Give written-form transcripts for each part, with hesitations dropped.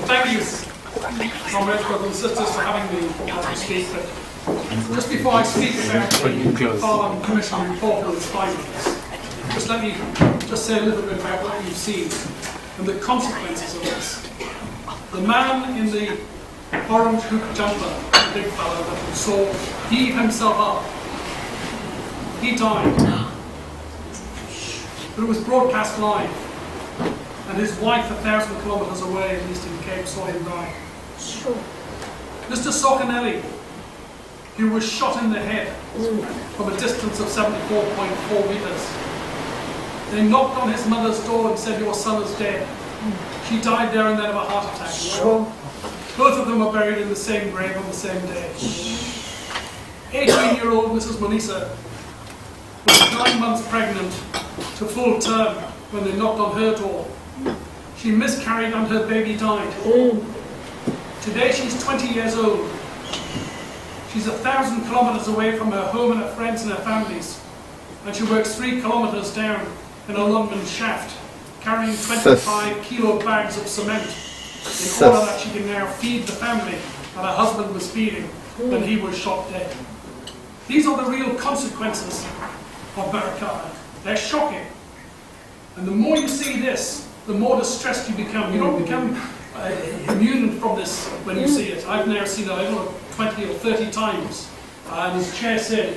thank you, comrades, brothers and sisters, for having me to speak. But just before I speak about the Farlam Commission report and its findings, just let me just say a little bit about what you've seen and the consequences of this. The man in the orange hoop jumper, the big fellow that you saw, heave himself up. He died. But it was broadcast live. And his wife, 1,000 kilometres away in Eastern Cape, saw him die. Sure. Mr. Socanelli, who was shot in the head from a distance of 74.4 metres. They knocked on his mother's door and said, "Your son is dead." She died there and then of a heart attack. Sure. Both of them were buried in the same grave on the same day. 18-year-old Mrs. Manisa was 9 months pregnant to full term when they knocked on her door. She miscarried and her baby died. Today she's 20 years old. She's 1,000 kilometres away from her home and her friends and her families. And she works 3 kilometres down in a Lonmin shaft, carrying 25 kilo bags of cement in order that she can now feed the family that her husband was feeding when he was shot dead. These are the real consequences of Marikana. They're shocking. And the more you see this, the more distressed you become. You don't become immune from this when you see it. I've now seen it, I don't know, 20 or 30 times. And as the chair said,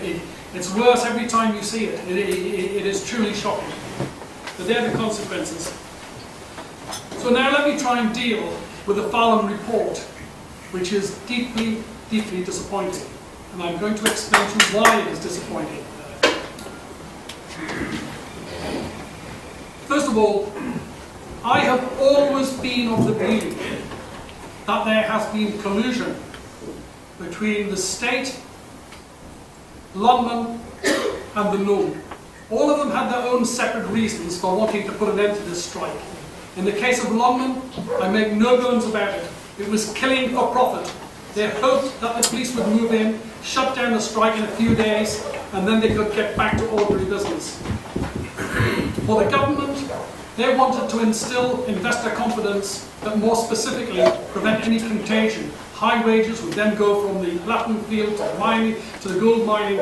it's worse every time you see it. It is truly shocking. But they're the consequences. So now let me try and deal with the Farlam report, which is deeply, deeply disappointing. And I'm going to explain to you why it is disappointing. First of all, I have always been of the view that there has been collusion between the state, Lonmin and the NUM. All of them had their own separate reasons for wanting to put an end to this strike. In the case of Lonmin, I make no bones about it. It was killing for profit. They hoped that the police would move in, shut down the strike in a few days, and then they could get back to ordinary business. For the government, they wanted to instill investor confidence, but more specifically, prevent any contagion. High wages would then go from the Latin field to the mining, to the gold mining,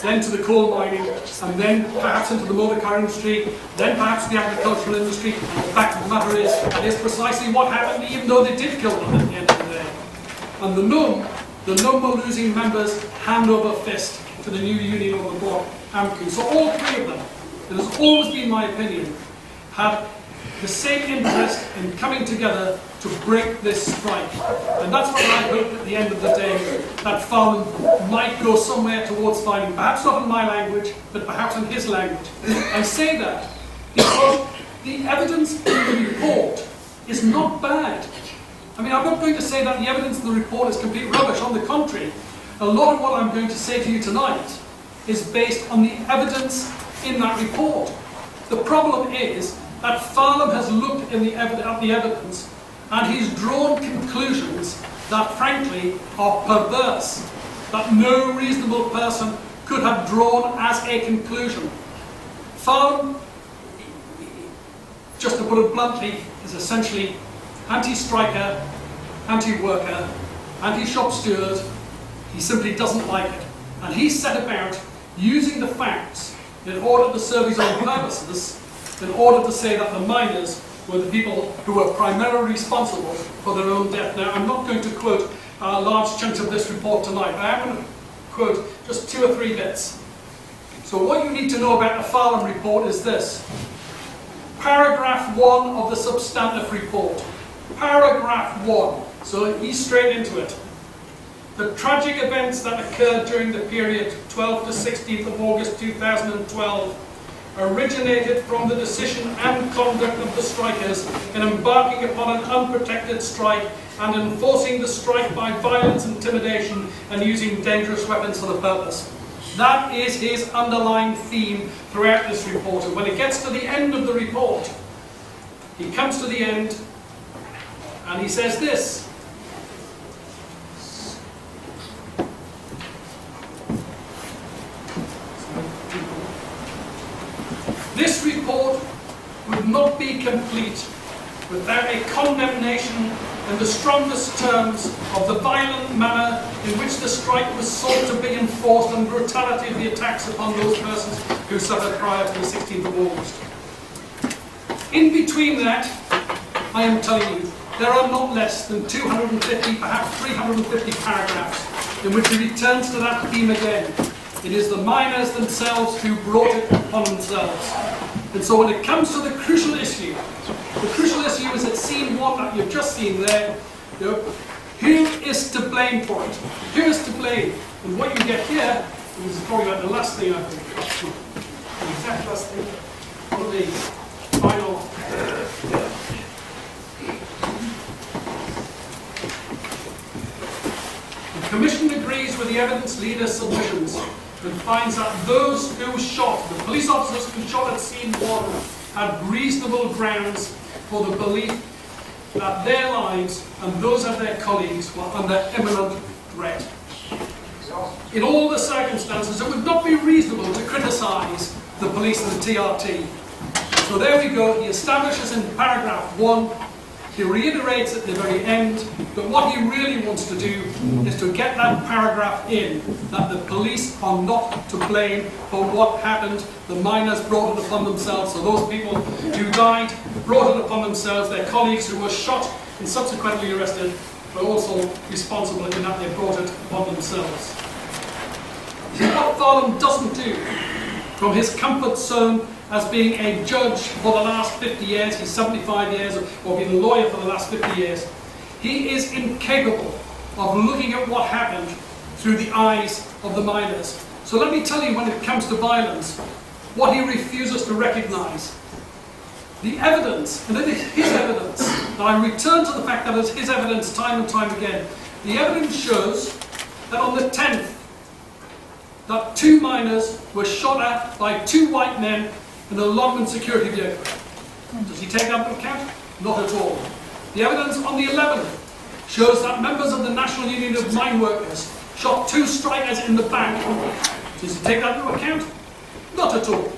then to the coal mining, and then perhaps into the motor car industry, then perhaps the agricultural industry. And the fact of the matter is, that is precisely what happened, even though they did kill them at the end of the day. And the NUM were losing members hand over fist to the new union on the block, AMCU. So all three of them, it has always been my opinion, had the same interest in coming together to break this strike. And that's what I hope at the end of the day, that Farlam might go somewhere towards finding, perhaps not in my language, but perhaps in his language. I say that because the evidence in the report is not bad. I mean, I'm not going to say that the evidence in the report is complete rubbish. On the contrary, a lot of what I'm going to say to you tonight is based on the evidence in that report. The problem is that Farlam has looked at the evidence and he's drawn conclusions that frankly are perverse, that no reasonable person could have drawn as a conclusion. Farlam, just to put it bluntly, is essentially anti-striker, anti-worker, anti-shop steward. He simply doesn't like it. And he set about using the facts in order to serve his own purposes, in order to say that the miners were the people who were primarily responsible for their own death. Now, I'm not going to quote large chunks of this report tonight, but I'm going to quote just 2 or 3 bits. So what you need to know about the Farlam report is this. Paragraph 1 of the substantive report. Paragraph 1. So he's straight into it. The tragic events that occurred during the period 12th to 16th of August 2012 originated from the decision and conduct of the strikers in embarking upon an unprotected strike and enforcing the strike by violence, intimidation, and using dangerous weapons for the purpose. That is his underlying theme throughout this report. And when it gets to the end of the report, he comes to the end and he says this. This report would not be complete without a condemnation in the strongest terms of the violent manner in which the strike was sought to be enforced and brutality of the attacks upon those persons who suffered prior to the 16th of August. In between that, I am telling you, there are not less than 250, perhaps 350 paragraphs in which he returns to that theme again. It is the miners themselves who brought it upon themselves. And so when it comes to the crucial issue is that scene 1 that you've just seen there, who is to blame for it? Who is to blame? And what you get here, and this is probably like the last thing I think, the exact last thing, on the final. The Commission agrees with the evidence leader's submissions and finds that those who shot, the police officers who shot at scene 1, had reasonable grounds for the belief that their lives and those of their colleagues were under imminent threat. In all the circumstances, it would not be reasonable to criticise the police and the TRT. So there we go, he establishes in paragraph 1, he reiterates at the very end, that what he really wants to do is to get that paragraph in, that the police are not to blame for what happened. The miners brought it upon themselves, so those people who died brought it upon themselves, their colleagues who were shot and subsequently arrested were also responsible in that they brought it upon themselves. See, what Farlam doesn't do, from his comfort zone as being a judge for the last 50 years, he's 75 years, or being a lawyer for the last 50 years, he is incapable of looking at what happened through the eyes of the miners. So let me tell you, when it comes to violence, what he refuses to recognise. The evidence, and it is his evidence, and I return to the fact that it's his evidence time and time again. The evidence shows that on the 10th, that 2 miners were shot at by 2 white men in a Lonmin security vehicle. Does he take that into account? Not at all. The evidence on the 11th shows that members of the National Union of Mine Workers shot 2 strikers in the back. Does he take that into account? Not at all.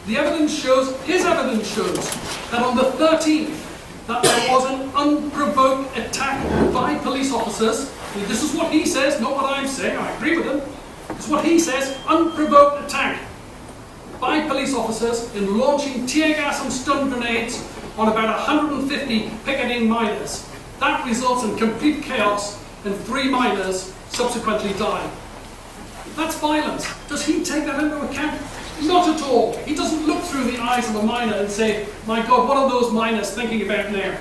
The evidence shows, his evidence shows, that on the 13th, that there was an unprovoked attack by police officers. This is what he says, not what I'm saying, I agree with him. It's what he says, unprovoked attack by police officers in launching tear gas and stun grenades on about 150 picketing miners. That results in complete chaos and 3 miners subsequently die. That's violence. Does he take that into account? Not at all. He doesn't look through the eyes of a miner and say, my God, what are those miners thinking about now?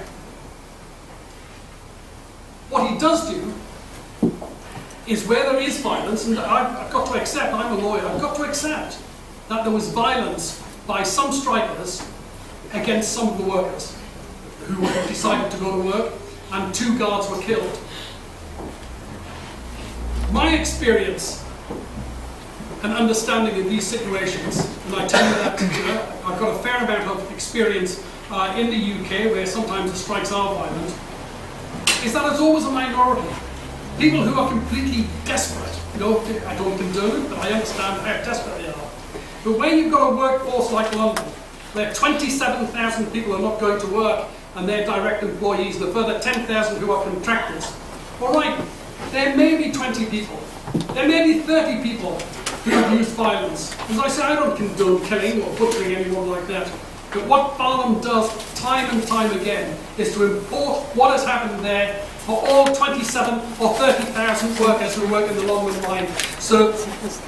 What he does do is where there is violence, and I've got to accept, I'm a lawyer, I've got to accept that there was violence by some strikers against some of the workers who decided to go to work, and 2 guards were killed. My experience and understanding of these situations, and I tell you that I've got a fair amount of experience in the UK where sometimes the strikes are violent, is that it's always a minority. People who are completely desperate. I don't condone it, but I understand how desperate they are. But when you've got a workforce like London, where 27,000 people are not going to work and they're direct employees, the further 10,000 who are contractors, all right, there may be 20 people, there may be 30 people who have used violence. As I say, I don't condone killing or butchering anyone like that. But what Farlam does time and time again is to import what has happened there for all 27 or 30,000 workers who work in the Lonmin mine. So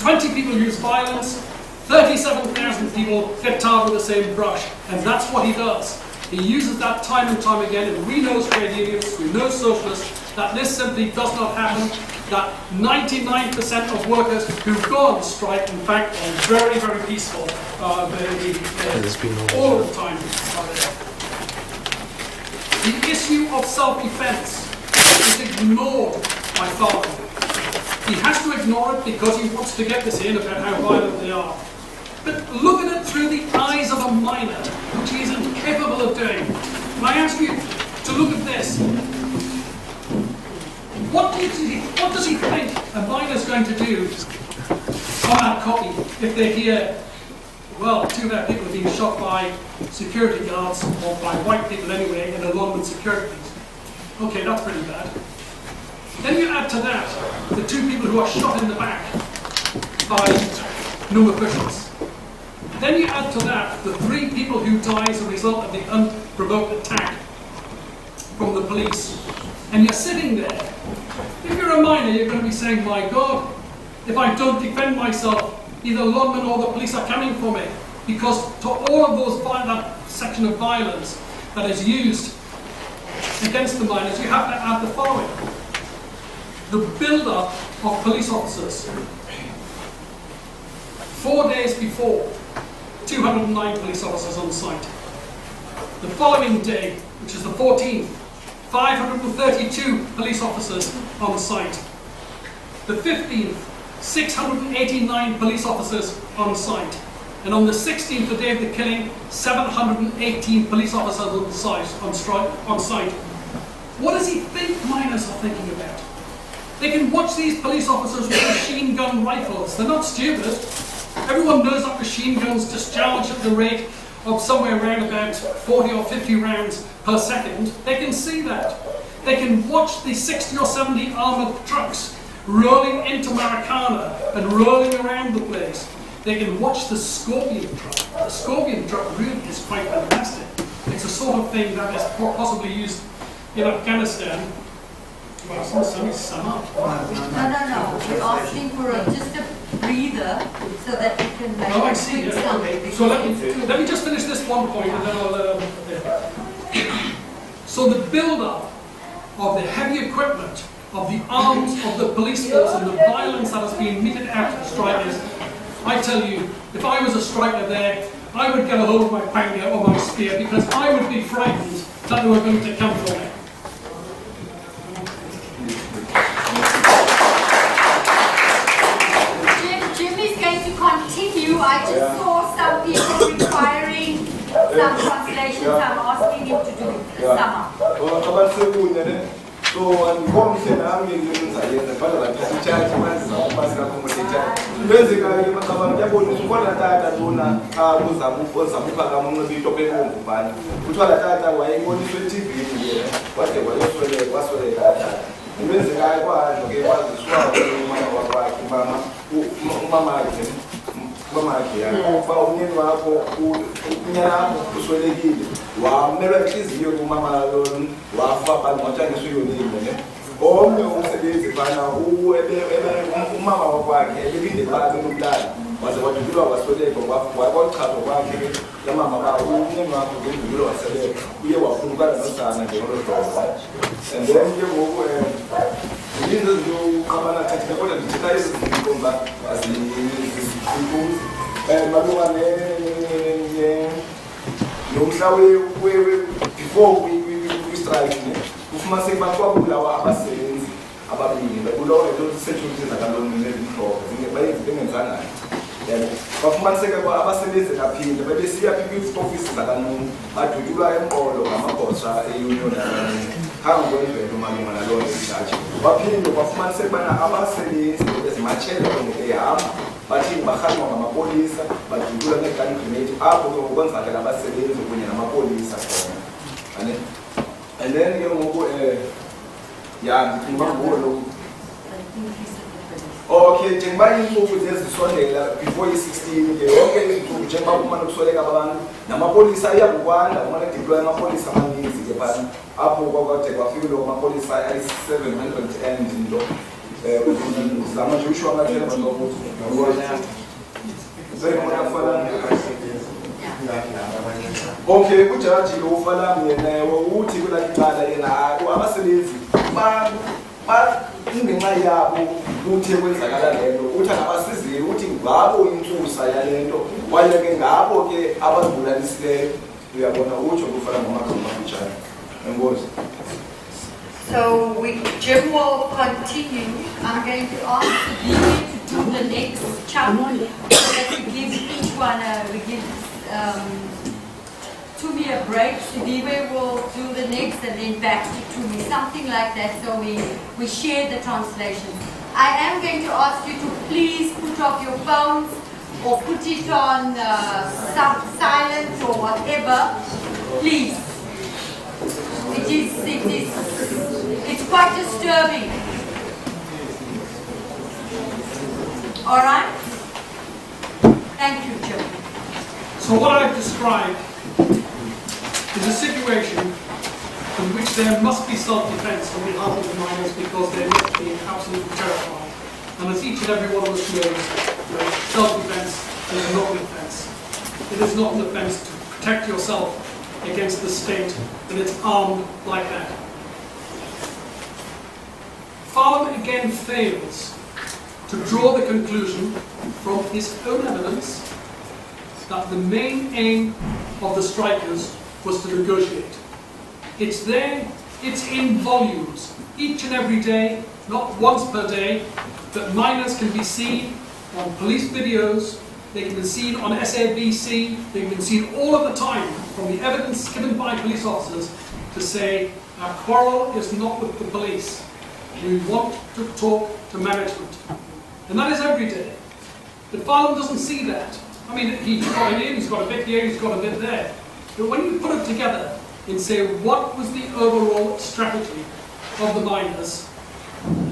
20 people use violence, 37,000 people get tarred with the same brush, and that's what he does. He uses that time and time again, and we know trade unions, we know socialists, that this simply does not happen, that 99% of workers who go on strike, in fact, are very, very peaceful. All of the time. The issue of self-defense is ignored by Farlam. He has to ignore it because he wants to get this in about how violent they are. But look at it through the eyes of a miner, which he is incapable of doing. And I ask you to look at this. What does he think a miner is going to do on that copy if they hear, well, 2 of our people are being shot by security guards, or by white people anyway, in a Lonmin security piece? Okay, that's pretty bad. Then you add to that the 2 people who are shot in the back by no officials. Then you add to that the 3 people who die as a result of the unprovoked attack from the police. And you're sitting there. If you're a miner, you're going to be saying, my God, if I don't defend myself, either Lonmin or the police are coming for me. Because to all of those, that section of violence that is used against the miners, you have to add the following. The build-up of police officers. 4 days before, 209 police officers on site. The following day, which is the 14th, 532 police officers on site. The 15th, 689 police officers on site. And on the 16th, the day of the killing, 718 police officers on site. What does he think miners are thinking about? They can watch these police officers with machine gun rifles. They're not stupid. Everyone knows that machine guns discharge at the rate of somewhere around about 40 or 50 rounds per second. They can see that. They can watch the 60 or 70 armoured trucks rolling into Marikana and rolling around the place. They can watch the Scorpion truck. The Scorpion truck really is quite fantastic. It's a sort of thing that is possibly used in Afghanistan. Well, somebody's sum up. No. We're asking for just a breather so that we can make I see. quick Yeah. Okay. So let me just finish this one point and then I'll... So the build-up of the heavy equipment, of the arms of the police force and the violence that has been meted out to the strikers, I tell you, if I was a striker there, I would get a hold of my panga or my spear because I would be frightened that they were going to come for me. Jim is going to continue. I just saw some people requiring some translations. I'm asking him to do some up. So, and come to the army, you can say, the father, like the child, basically, I'm going to one attack at Dona, was a move for some people among the people of the band, which one attack that way, only 20 people, what they were, what's what they had. The music I was, okay, was the swamp, Mama, found in Wapo, Swelegi, while Americans, you, Mama alone, while Papa, Montana, you need. All the old cities, who Mama was working, everything the bad in blood was what you do. I was so there, but what cut of working, the Mama, who came out to get to us, we were from Ghana and the other. And then you go. Jesus, you come and touch the water, digitize it, come back as the people. And Maluane, before we strike, we must say, but what will our sayings about me? But we don't say to that alone before. But man say about our sayings that appeal, but they see a people's offices that are known, but to do I am all of Amakosa, a union. How going to money when I go to church? But people of man say, our sayings is my child on the arm. But in Bahama, my police, but you do not calculate up to once I can have a say when I'm a police. And then you go, yeah, you go. Okay, Jemba you move this Sunday before you 16. Okay, to Jemba woman of Solegaban. Now, my police, I have one, I want to deploy my police among these in Japan. Up over take a few of my police, I 700 and in Zama Joshua okay, which are you Farlam and who take like that in our cities? But in my yard, who take with Sagado, which are our city, rooting Babo into Sayalento, while again Gabo, okay, our Buddhist day, we are going to watch over Farlam and was. So Jim will continue. I'm going to ask the DA to do the next chunk so that we give each one we give Tumi a break. Sidiwe will do the next and then back to Tumi, something like that. So we share the translation. I am going to ask you to please put off your phones or put it on silent or whatever. Please. It is disturbing. All right? Thank you, Jim. So what I've described is a situation in which there must be self-defense on behalf of the miners because they're not being absolutely terrified. And as each and every one of us knows, self-defense is not an offence. It is not an offence to protect yourself against the state when it's armed like that. Farlam again fails to draw the conclusion from his own evidence that the main aim of the strikers was to negotiate. It's there, it's in volumes, each and every day, not once per day, that miners can be seen on police videos, they can be seen on SABC, they can be seen all of the time from the evidence given by police officers to say, our quarrel is not with the police. We want to talk to management. And that is every day. But Farlam doesn't see that. I mean, he's got it in, he's got a bit here, he's got a bit there. But when you put it together and say, what was the overall strategy of the miners,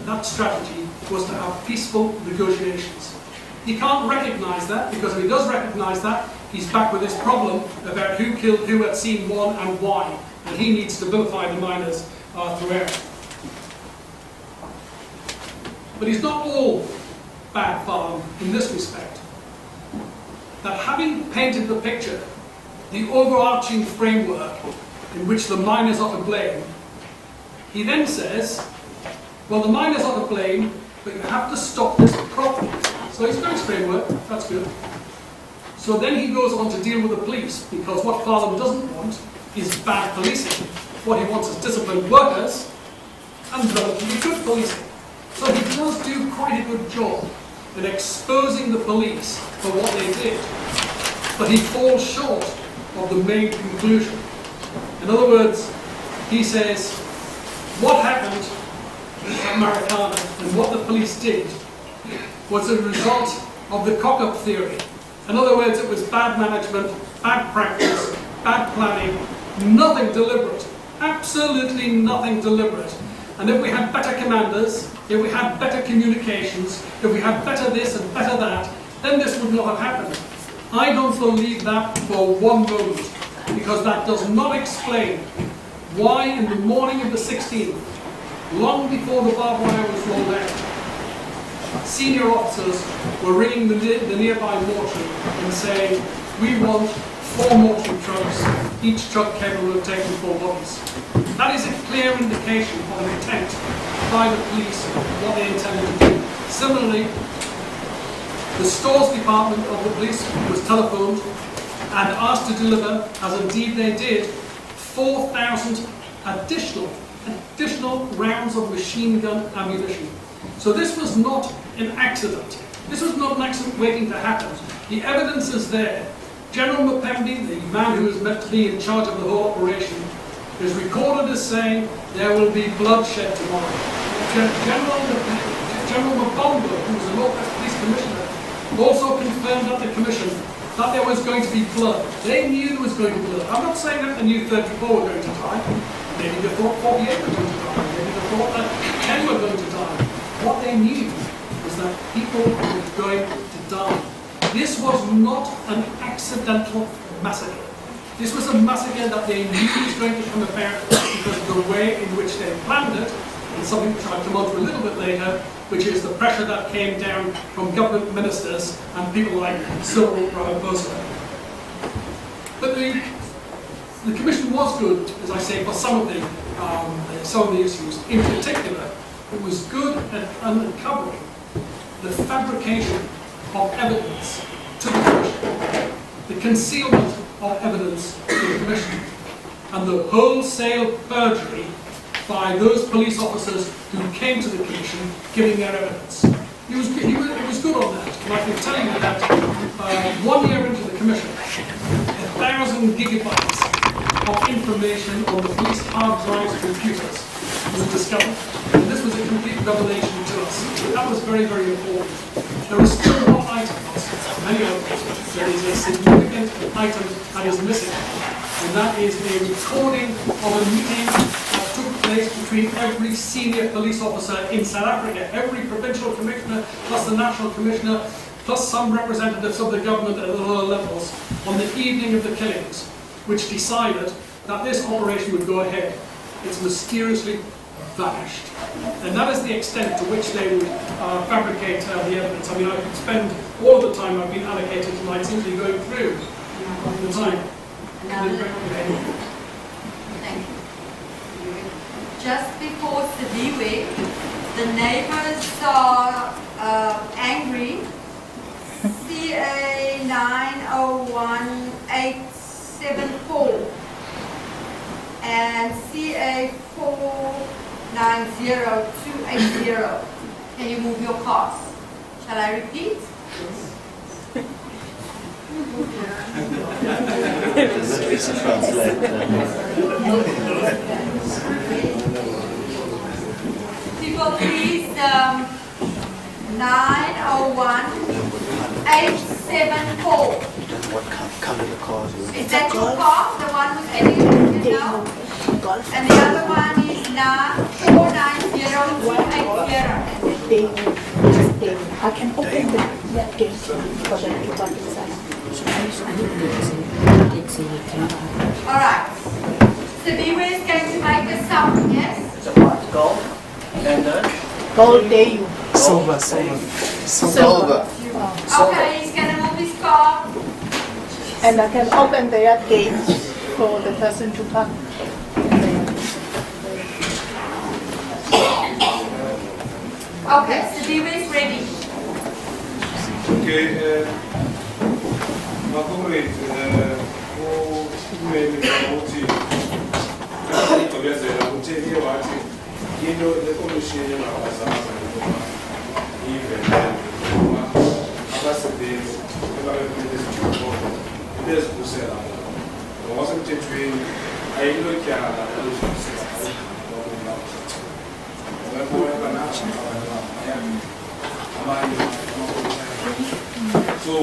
that strategy was to have peaceful negotiations. He can't recognise that, because if he does recognise that, he's back with his problem about who killed who at scene one and why. And he needs to vilify the miners throughout. But he's not all bad Farlam in this respect. That having painted the picture, the overarching framework in which the miners are to blame, he then says, well, the miners are to blame, but you have to stop this problem. So he's got his framework, that's good. So then he goes on to deal with the police, because what Farlam doesn't want is bad policing. What he wants is disciplined workers and relatively good policing. So he does do quite a good job in exposing the police for what they did. But he falls short of the main conclusion. In other words, he says, what happened at Marikana and what the police did was a result of the cock-up theory. In other words, it was bad management, bad practice, bad planning, nothing deliberate, absolutely nothing deliberate. And if we had better commanders, if we had better communications, if we had better this and better that, then this would not have happened. I don't believe that for one moment, because that does not explain why in the morning of the 16th, long before the barbed wire was rolled out, senior officers were ringing the nearby mortuary and saying, we want 4 mortuary trucks, each truck capable of taking 4 bodies. That is a clear indication of an intent by the police what they intended to do. Similarly, the stores department of the police was telephoned and asked to deliver, as indeed they did, 4,000 additional rounds of machine gun ammunition. So this was not an accident. This was not an accident waiting to happen. The evidence is there. General Mpembe, the man who is meant to be in charge of the whole operation, is recorded as saying there will be bloodshed tomorrow. General Mabongo, who was the North West Police Commissioner, also confirmed at the Commission that there was going to be blood. They knew there was going to be blood. I'm not saying that they knew 34 were going to die. Maybe they thought 48 were going to die. Maybe they thought that 10 were going to die. What they knew was that people were going to die. This was not an accidental massacre. This was a massacre that they knew was going to come about because of the way in which they planned it, and something which I'll come on to a little bit later, which is the pressure that came down from government ministers and people like Cyril Ramaphosa. But the Commission was good, as I say, for some of the issues. In particular, it was good at uncovering the fabrication of evidence to the Commission, the concealment of evidence to the Commission, and the wholesale perjury by those police officers who came to the Commission giving their evidence. He was good on that, and I can tell you that 1 year into the Commission, 1,000 gigabytes of information on the police hard drives computers was discovered, and this was a complete revelation to us. That was very, very important. There is still one item, many others, there is a significant item that is missing, and that is a recording of a meeting that took place between every senior police officer in South Africa, every provincial commissioner, plus the national commissioner, plus some representatives of the government at the lower levels, on the evening of the killings, which decided that this operation would go ahead. It's mysteriously vanished. And that is the extent to which they would fabricate the evidence. I mean, I could spend all of the time I've been allocated tonight simply going through the time. Thank you. Just before Sediwe, the neighbors are angry. CA 901874 and CA 490280. Can you move your cars? Shall I repeat? People, please, 901874. What color the car is? Is that your car? The one who's heading to now? And the other one is 490280. I can open the gate for them to walk inside. Alright. Sediwe is going to make a sum, yes? It's a what? Gold? And Gold day you. silver. Silver. Okay, he's going to move his car. And I can open their gate for the person to park. Okay, Sediwe is ready. Okay, my comrade, who made me promote you. You know, the commission of even ambassadors, there's to sell. I wasn't between I look at so,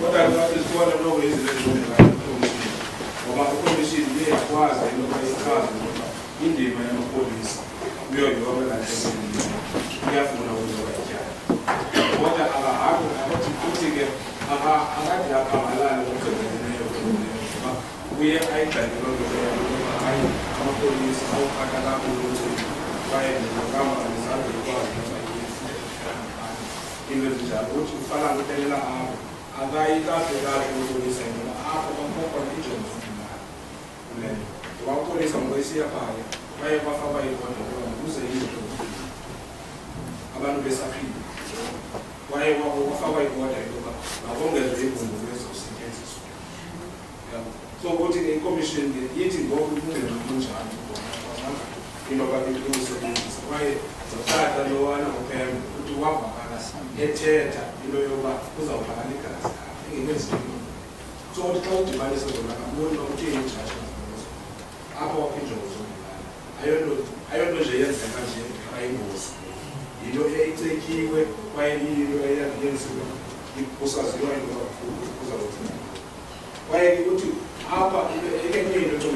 what I know is what I know is that India, my police, we are the organization. We have to know what I want to put together. We are I can police, how I can buy the programmer and in the job, which you follow the Tela, and I got the guy who is saying, after one more condition. One police on the sea, I have a who's a hero. About the Safi. Why I walk over water, I won't get the rest of sentences. So, what in a commission, the eating go with the in over the why the fact that no one of them to walk on a theater, you know, who's our panic. So, what county managers are going to change. I don't know, the yes, I can't you know, it's a key way, why you against it was as you why you go to Alpha, again, you know, what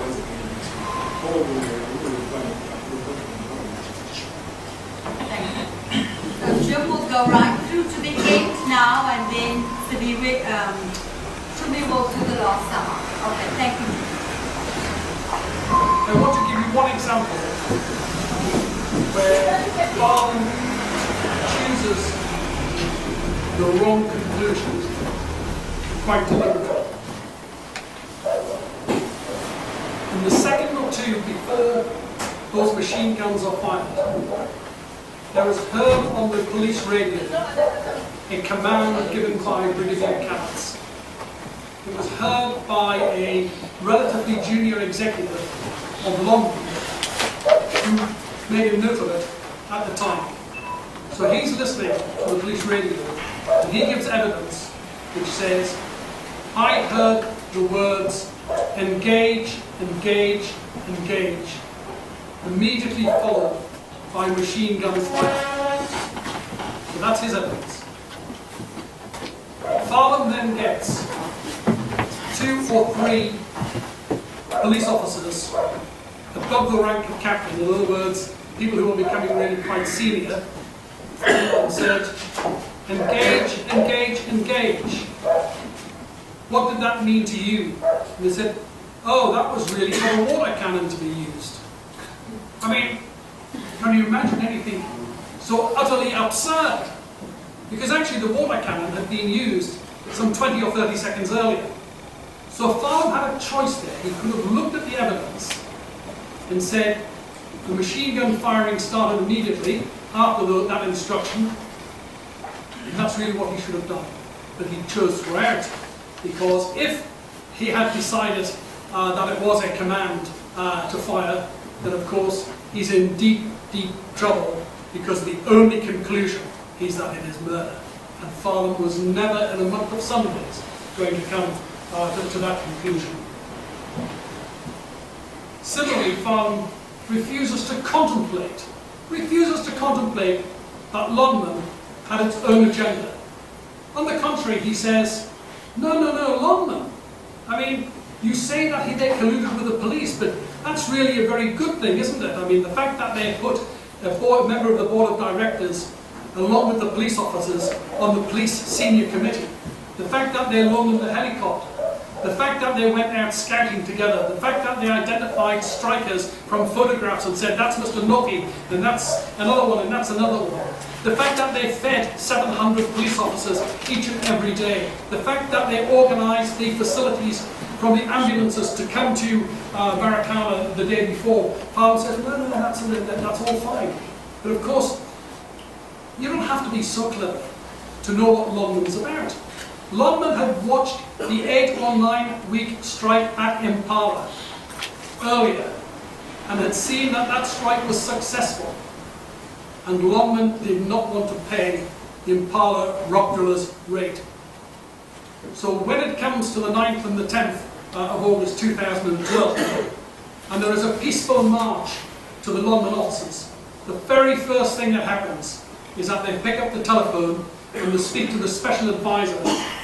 was the So Jim will go right through to the end now, and then Sediwe will do the last summer. Okay, thank you. I want to give you one example where Farlam chooses the wrong conclusions quite deliberately. On the 2nd of or two before those machine guns are fired, there is heard on the police radio a command given by Brigadier Katz. It was heard by a relatively junior executive of Lonmin who made a note of it at the time. So he's listening to the police radio and he gives evidence which says, I heard the words engage, engage, engage, immediately followed by machine gun fire. So that's his evidence. Farlam then gets 2 or 3 police officers above the rank of captain, in other words, people who are becoming really quite senior, and said, engage, engage, engage. What did that mean to you? And they said, oh, that was really for a water cannon to be used. I mean, can you imagine anything so utterly absurd? Because actually the water cannon had been used some 20 or 30 seconds earlier. So Farlam had a choice there. He could have looked at the evidence and said, the machine gun firing started immediately after that instruction, and that's really what he should have done. But he chose to err, because if he had decided that it was a command to fire, then of course he's in deep, deep trouble, because the only conclusion is that it is murder. And Farlam was never in a month of Sundays going to come to that conclusion. Similarly, Farlam refuses to contemplate that Lonmin had its own agenda. On the contrary, he says, no, Lonmin. I mean, you say that they colluded with the police, but that's really a very good thing, isn't it? I mean, the fact that they put a member of the board of directors along with the police officers on the police senior committee, the fact that they loaned the helicopter, the fact that they went out scouting together, the fact that they identified strikers from photographs and said, that's Mr. Noki, and that's another one, and that's another one. The fact that they fed 700 police officers each and every day. The fact that they organised the facilities from the ambulances to come to Marikana the day before. Farlam says, no, that's all fine. But of course, you don't have to be so clever to know what Lonmin was about. Lonmin had watched the 8 or 9 week strike at Impala earlier and had seen that that strike was successful. And Lonmin did not want to pay the Impala rock drillers' rate. So when it comes to the 9th and the 10th of August 2012, and there is a peaceful march to the Lonmin offices, the very first thing that happens is that they pick up the telephone and they speak to the special advisor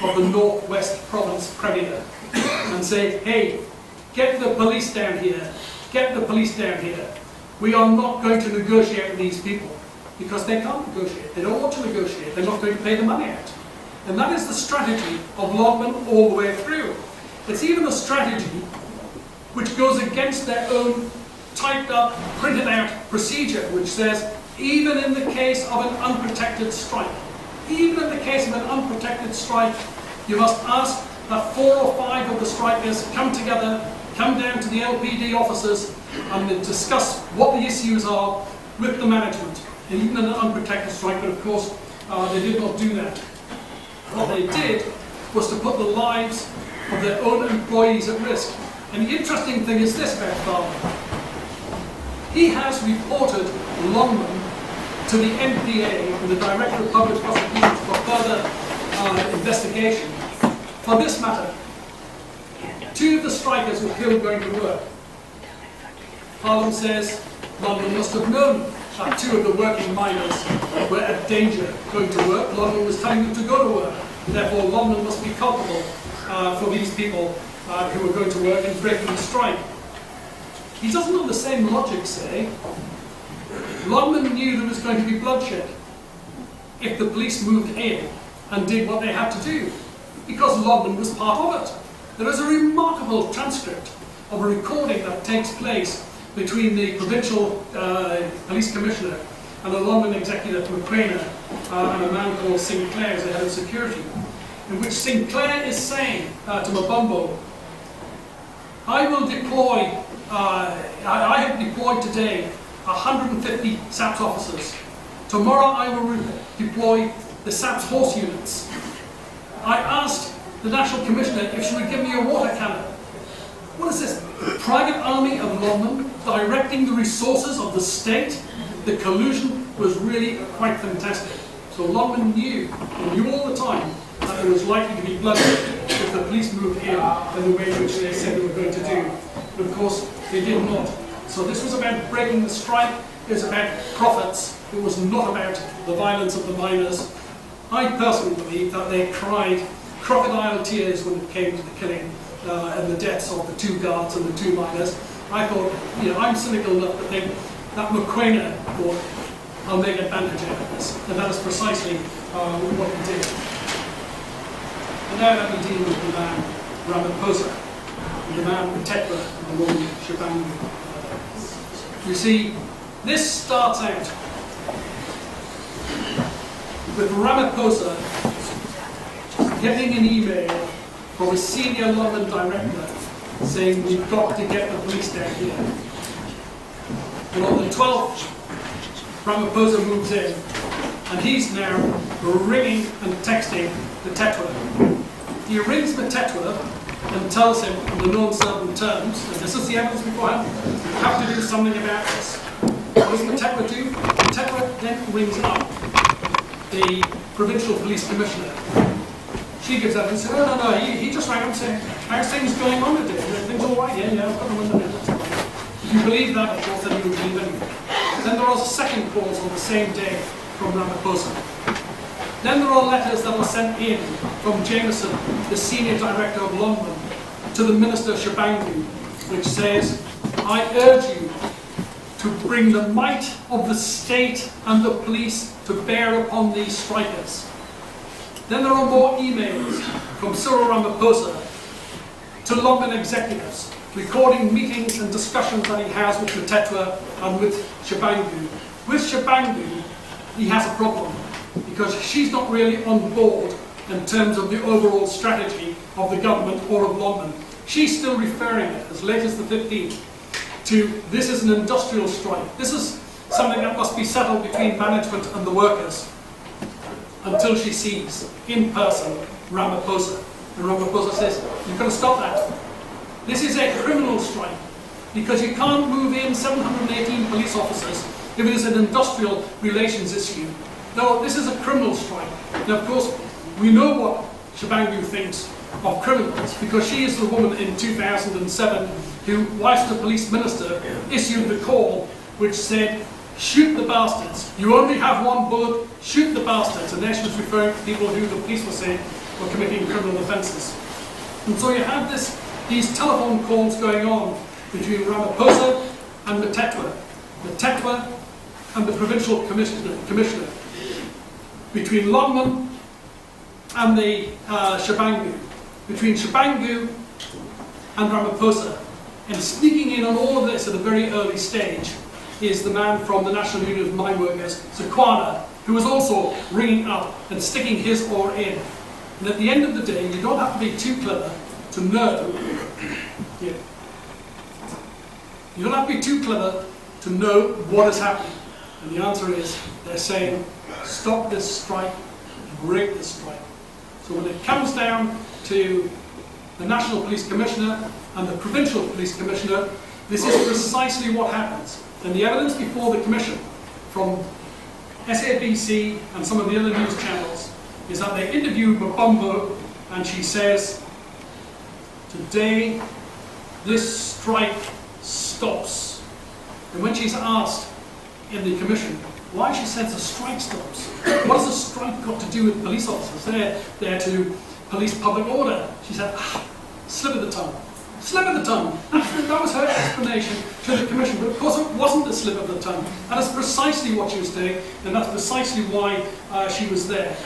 of the Northwest Province Premier and say, hey, get the police down here, get the police down here. We are not going to negotiate with these people because they can't negotiate. They don't want to negotiate. They're not going to pay the money out. And that is the strategy of Lonmin all the way through. It's even a strategy which goes against their own typed up, printed out procedure, which says, even in the case of an unprotected strike, even in the case of an unprotected strike, you must ask that 4 or 5 of the strikers come together, come down to the LPD offices and discuss what the issues are with the management. And even in an unprotected strike, but of course they did not do that. What they did was to put the lives of their own employees at risk. And the interesting thing is this about Farlam. He has reported Lonmin to the NPA and the Director of Public Prosecutions for further investigation. For this matter, 2 of the strikers were killed going to work. Farlam says Lonmin must have known that 2 of the working miners were at danger going to work. Lonmin was telling them to go to work. Therefore, Lonmin must be culpable for these people who were going to work and breaking the strike. He doesn't, on the same logic, say Lonmin knew there was going to be bloodshed if the police moved in and did what they had to do, because Lonmin was part of it. There is a remarkable transcript of a recording that takes place between the provincial police commissioner and a Lonmin executive, McCrainer, and a man called Sinclair as the head of security, in which Sinclair is saying to Mabumbo, I will deploy I have deployed today 150 SAPS officers. Tomorrow I will deploy the SAPS horse units. I asked the National Commissioner if she would give me a water cannon. What is this? Private army of Lonmin directing the resources of the state? The collusion was really quite fantastic. So Lonmin knew all the time that there was likely to be bloodshed if the police moved in the way which they said they were going to do. But of course, they did not. So this was about breaking the strike, it was about profits, it was not about the violence of the miners. I personally believe that they cried crocodile tears when it came to the killing and the deaths of the 2 guards and the 2 miners. I thought, I'm cynical enough to think that McQuainer thought, I'll make advantage out of this. And that is precisely what he did. And now let me deal with the man Ramaphosa, the man Tetra, and the woman Shabangu. You see, this starts out with Ramaphosa getting an email from a senior Lonmin director saying we've got to get the police down here. And on the 12th, Ramaphosa moves in, and he's now ringing and texting the Tetra. He rings the Tetra and tells him in the non-certain terms, and this is the evidence beforehand, you have to do something about this. What does the Tetra do? The Tetra then rings up the provincial police commissioner. She gives up and says, no, he just rang up and said, how's things going on today? Everything's all right? Yeah, I've got them in the minute. If you believe that, of course, then you would believe anything. Then there are second calls on the same day from Ramaphosa. Then there are letters that are sent in from Jameson, the senior director of Lonmin, to the minister Shabangu, which says, I urge you to bring the might of the state and the police to bear upon these strikers. Then there are more emails from Cyril Ramaphosa to Lonmin executives, recording meetings and discussions that he has with the Tetra and with Shabangu. With Shabangu, he has a problem, because she's not really on board in terms of the overall strategy of the government or of Lonmin. She's still referring it, as late as the 15th, to this is an industrial strike. This is something that must be settled between management and the workers, until she sees, in person, Ramaphosa. And Ramaphosa says, you've got to stop that. This is a criminal strike, because you can't move in 718 police officers if it is an industrial relations issue. No, this is a criminal strike. Now, of course, we know what Shabangu thinks of criminals, because she is the woman in 2007 who, whilst the police minister, issued the call which said, shoot the bastards. You only have 1 bullet, shoot the bastards. And there she was referring to people who the police were saying were committing criminal offences. And so you have these telephone calls going on between Ramaphosa and the Tetra and the provincial commissioner, between Lonmin and the Shabangu, between Shabangu and Ramaphosa. And sneaking in on all of this at a very early stage is the man from the National Union of Mineworkers, Zakwana, who was also ringing up and sticking his oar in. And at the end of the day, you don't have to be too clever to know. You don't have to be too clever to know what is happening. And the answer is, they're saying, stop this strike, break this strike. So when it comes down to the National Police Commissioner and the Provincial Police Commissioner, this is precisely what happens. And the evidence before the Commission from SABC and some of the other news channels is that they interviewed Mabombo, and she says, today this strike stops. And when she's asked in the Commission why she says the strike stops, what has the strike got to do with police officers? They're there to police public order. She said, slip of the tongue. Slip of the tongue. That was her explanation to the Commission. But of course it wasn't a slip of the tongue. That is precisely what she was doing, and that's precisely why she was there.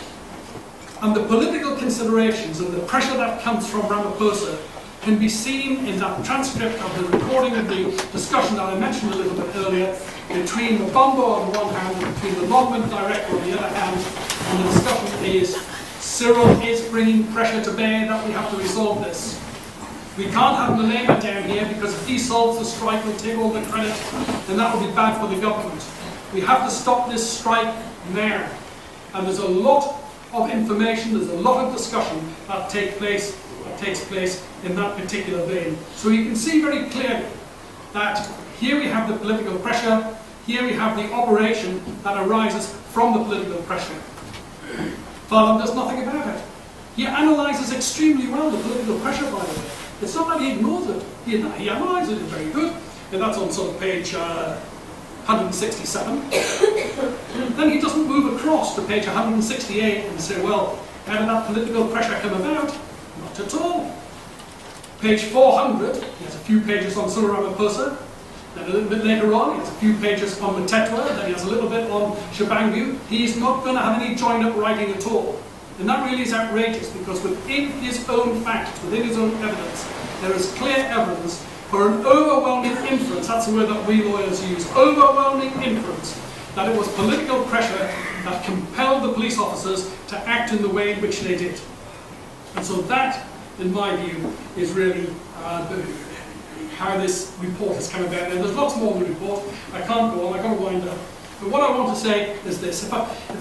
And the political considerations and the pressure that comes from Ramaphosa can be seen in that transcript of the recording of the discussion that I mentioned a little bit earlier between Mabombo on the one hand and between the Lonmin director on the other hand. And the discussion is, Cyril is bringing pressure to bear that we have to resolve this. We can't have Malema down here because if he solves the strike, we'll take all the credit, and that will be bad for the government. We have to stop this strike now. And there's a lot of information, there's a lot of discussion that takes place in that particular vein. So you can see very clearly that here we have the political pressure, here we have the operation that arises from the political pressure. Farlam does nothing about it. He analyses extremely well the political pressure, by the way. It's not that he ignores it. He analyses it very good. And that's on sort of page 167. Then he doesn't move across to page 168 and say, well, how did that political pressure come about? Not at all. Page 400, he has a few pages on Surah Ramaphosa. Then a little bit later on, he has a few pages on Mtetwa. Then he has a little bit on Shabangu. He's not going to have any joined-up writing at all. And that really is outrageous, because within his own facts, within his own evidence, there is clear evidence for an overwhelming inference, that's the word that we lawyers use, overwhelming inference, that it was political pressure that compelled the police officers to act in the way in which they did. And so that, in my view, is really how this report has come about. And there's lots more in the report. I can't go on, I've got to wind up. But what I want to say is this: if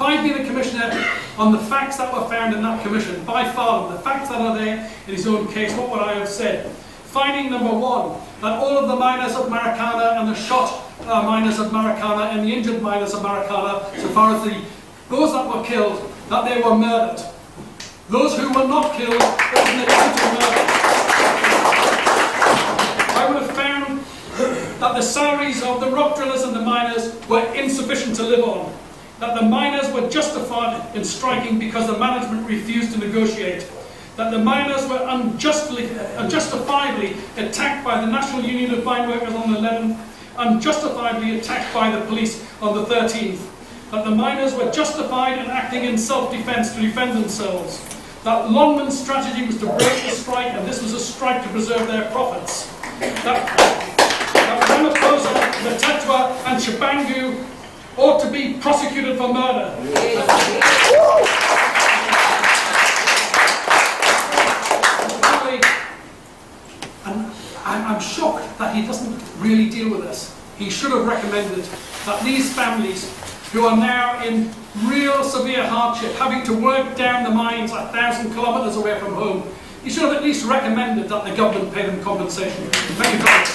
I'd been a commissioner on the facts that were found in that commission by Farlam, the facts that are there in his own case, what would I have said? Finding number one, that all of the miners of Marikana and the shot miners of Marikana and the injured miners of Marikana, so far as those that were killed, that they were murdered. Those who were not killed, there was an attempt to murder. I would have found that the salaries of the rock drillers and the miners were insufficient to live on. That the miners were justified in striking because the management refused to negotiate. That the miners were unjustifiably attacked by the National Union of Mine Workers on the 11th, unjustifiably attacked by the police on the 13th. That the miners were justified in acting in self-defense to defend themselves. That Lonmin's strategy was to break the strike, and this was a strike to preserve their profits. That Ramaphosa, Mtetwa and Shabangu ought to be prosecuted for murder. And I'm shocked that he doesn't really deal with this. He should have recommended that these families who are now in real severe hardship, having to work down the mines 1,000 kilometres away from home, he should have at least recommended that the government pay them compensation. Thank you very much.